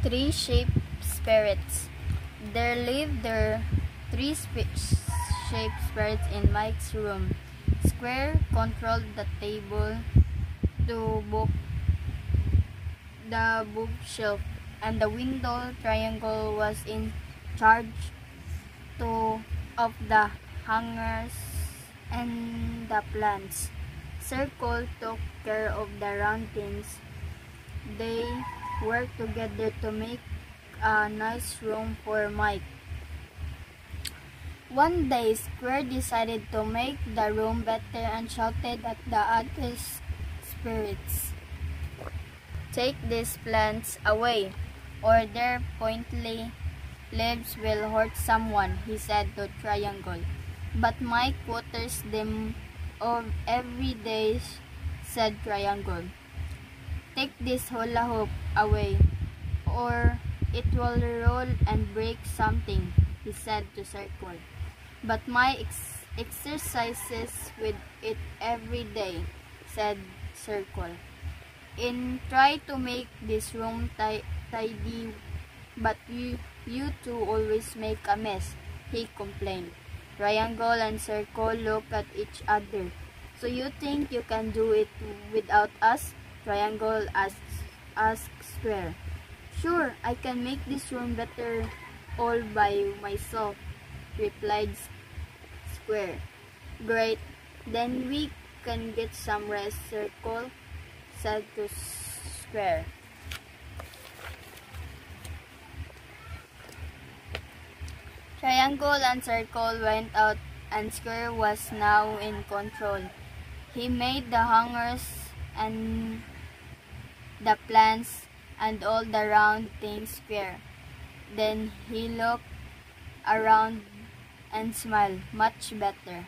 Three shape spirits. There lived three shape spirits in Mike's room. Square controlled the table, the bookshelf, and the window. Triangle was in charge of the hangers and the plants. Circle took care of the round things. They worked together to make a nice room for Mike. One day, Square decided to make the room better and shouted at the other spirits, "Take these plants away, or their pointy leaves will hurt someone," he said to Triangle. "But Mike waters them every day," said Triangle. "Take this hula hoop away, or it will roll and break something," he said to Circle. "But Mike exercises with it every day," said Circle. "Try to make this room tidy, but you two always make a mess," he complained. Triangle and Circle looked at each other. "So you think you can do it without us?" Triangle asked Square. "Sure, I can make this room better all by myself," replied Square. "Great, then we can get some rest," Circle said to Square. Triangle and Circle went out, and Square was now in control. He made the hangers and the plants and all the round things square. Then he looked around and smiled much better.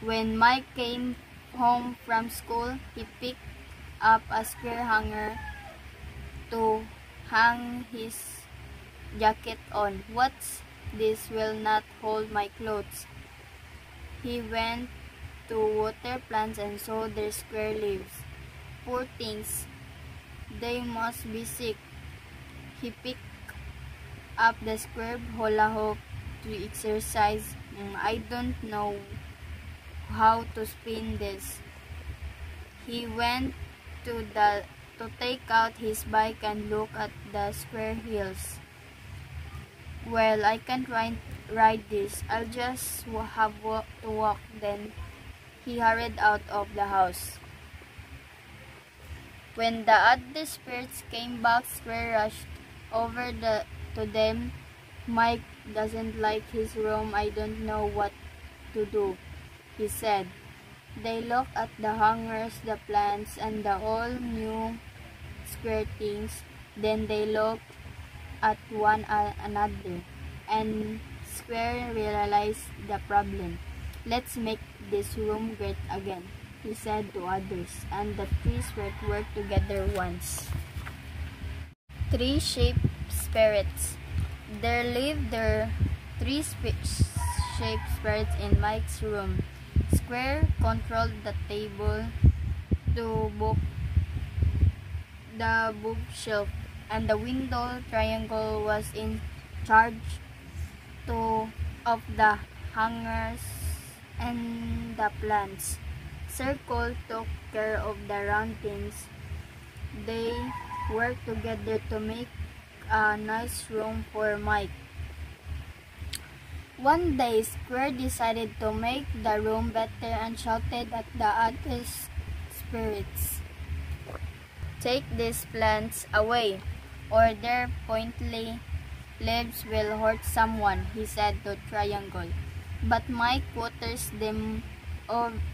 When Mike came home from school, he picked up a square hanger to hang his jacket on. "What's this? Will not hold my clothes." He went to water plants and saw their square leaves. "Poor things, they must be sick." He picked up the square hula hoop to exercise. "I don't know how to spin this." He went to take out his bike and look at the square wheels. "Well, I can't ride this. I'll just have to walk." Then he hurried out of the house. When the other spirits came back, Square rushed over to them. "Mike doesn't like his room. I don't know what to do," he said. They looked at the hangers, the plants, and the all new square things. Then they looked at one another, and Square realized the problem. "Let's make this room great again," he said to others, and the three spirits worked together once. Three shape spirits. There lived three shape spirits in Mike's room. Square controlled the table, the bookshelf, and the window. Triangle was in charge of the hangers and the plants. Circle took care of the round things. They worked together to make a nice room for Mike. One day, Square decided to make the room better and shouted at the other spirits, "Take these plants away, or their pointy leaves will hurt someone," he said to Triangle. "But Mike waters them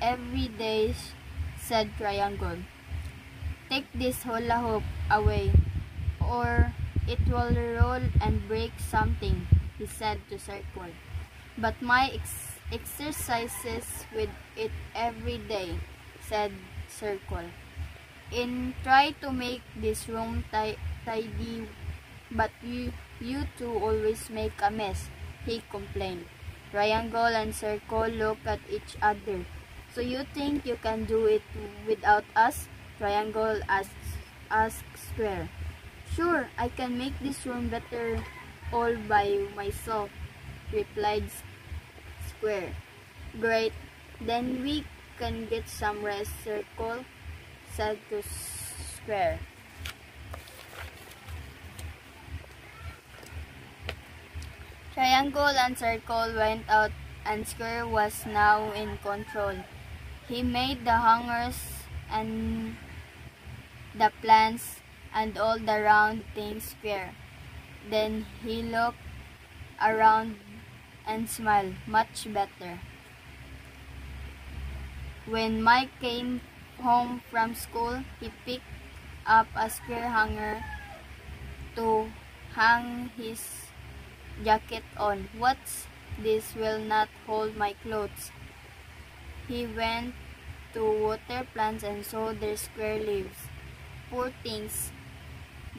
every day," said Triangle. "Take this hula hoop away, or it will roll and break something," he said to Circle. "But Mike exercises with it every day," said Circle. "Try to make this room tidy, but you two always make a mess," he complained. Triangle and Circle looked at each other. "So you think you can do it without us?" Triangle asked Square. Sure, I can make this room better all by myself, replied Square. Great, then we can get some rest, Circle said to Square. Triangle and Circle went out and Square was now in control. He made the hangers and the plants and all the round things square. Then he looked around and smiled much better. When Mike came home from school, he picked up a square hanger to hang his jacket on. What's this? Will not hold my clothes. He went to water plants and saw their square leaves. Poor things,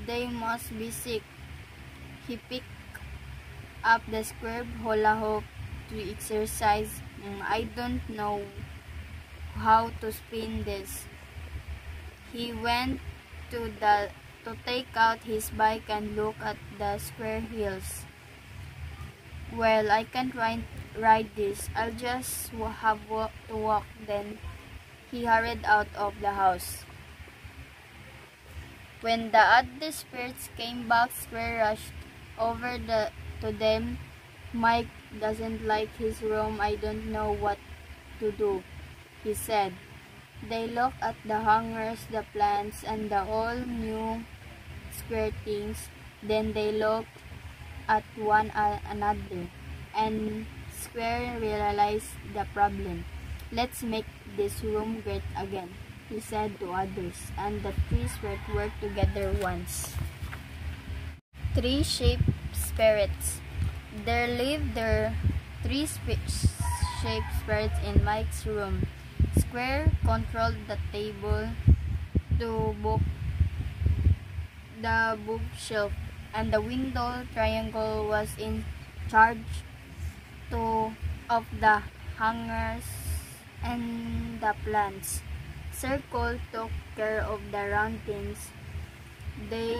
they must be sick. He picked up the square hula hoop to exercise. I don't know how to spin this. He went to take out his bike and look at the square wheels. Well, I can't ride this. I'll just have to walk. Then he hurried out of the house. When the other spirits came back, Square rushed over to them. Mike doesn't like his room. I don't know what to do, he said. They looked at the hangers, the plants, and the all new square things. Then they looked at one another, and Square realized the problem. Let's make this room great again, he said to others, and the three spirits worked together once. Three shape spirits. There lived three shape spirits in Mike's room. Square controlled the table, the bookshelf, and the window. Triangle was in charge of the hangers and the plants. Circle took care of the round things. They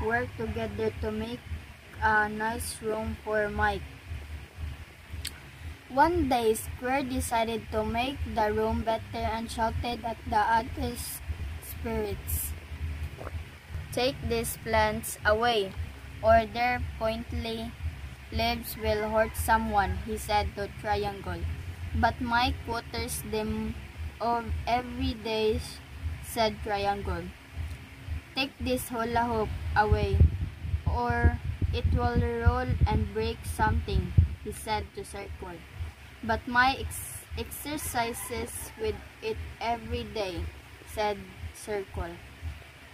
worked together to make a nice room for Mike. One day, Square decided to make the room better and shouted at the other spirits. Take these plants away, or their pointy leaves will hurt someone, he said to Triangle. But Mike waters them every day, said Triangle. Take this hula hoop away, or it will roll and break something, he said to Circle. But Mike exercises with it every day, said Circle.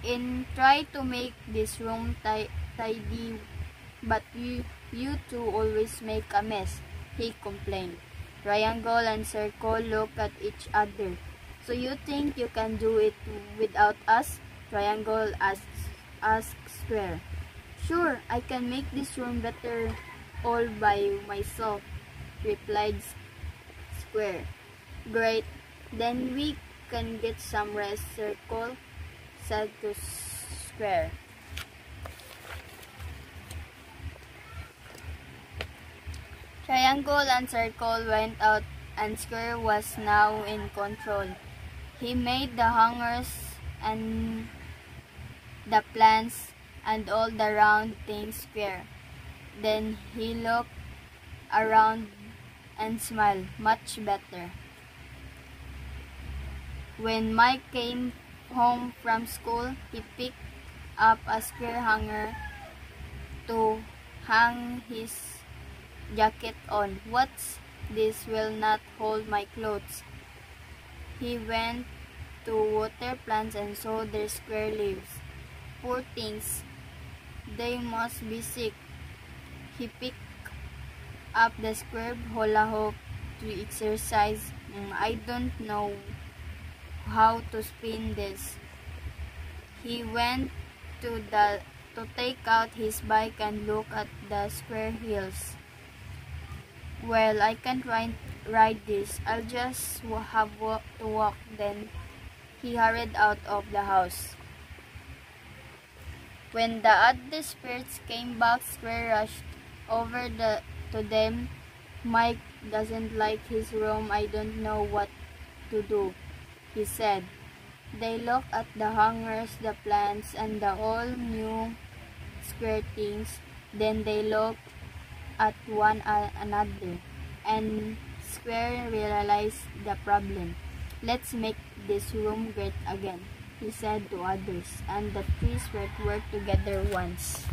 And try to make this room tidy, but you two always make a mess, he complained. Triangle and Circle looked at each other. So you think you can do it without us? Triangle asked Square. Sure, I can make this room better all by myself, replied Square. Great, then we can get some rest, Circle said to Square. Triangle and Circle went out and Square was now in control. He made the hangers and the plants and all the round things square. Then he looked around and smiled much better. When Mike came home from school, he picked up a square hanger to hang his jacket on. What's this? Will not hold my clothes. He went to water plants and saw their square leaves. Poor things, they must be sick. He picked up the square hula hoop to exercise. I don't know how to spin this. He went to take out his bike and look at the square wheels. Well, I can't ride this. I'll just have to walk. Then he hurried out of the house. When the other spirits came back, Square rushed over to them. Mike doesn't like his room. I don't know what to do, he said. They looked at the hangers, the plants, and the all-new Square things. Then they looked at one another, and Square realized the problem. Let's make this room great again, he said to others, and the three Squares worked together once.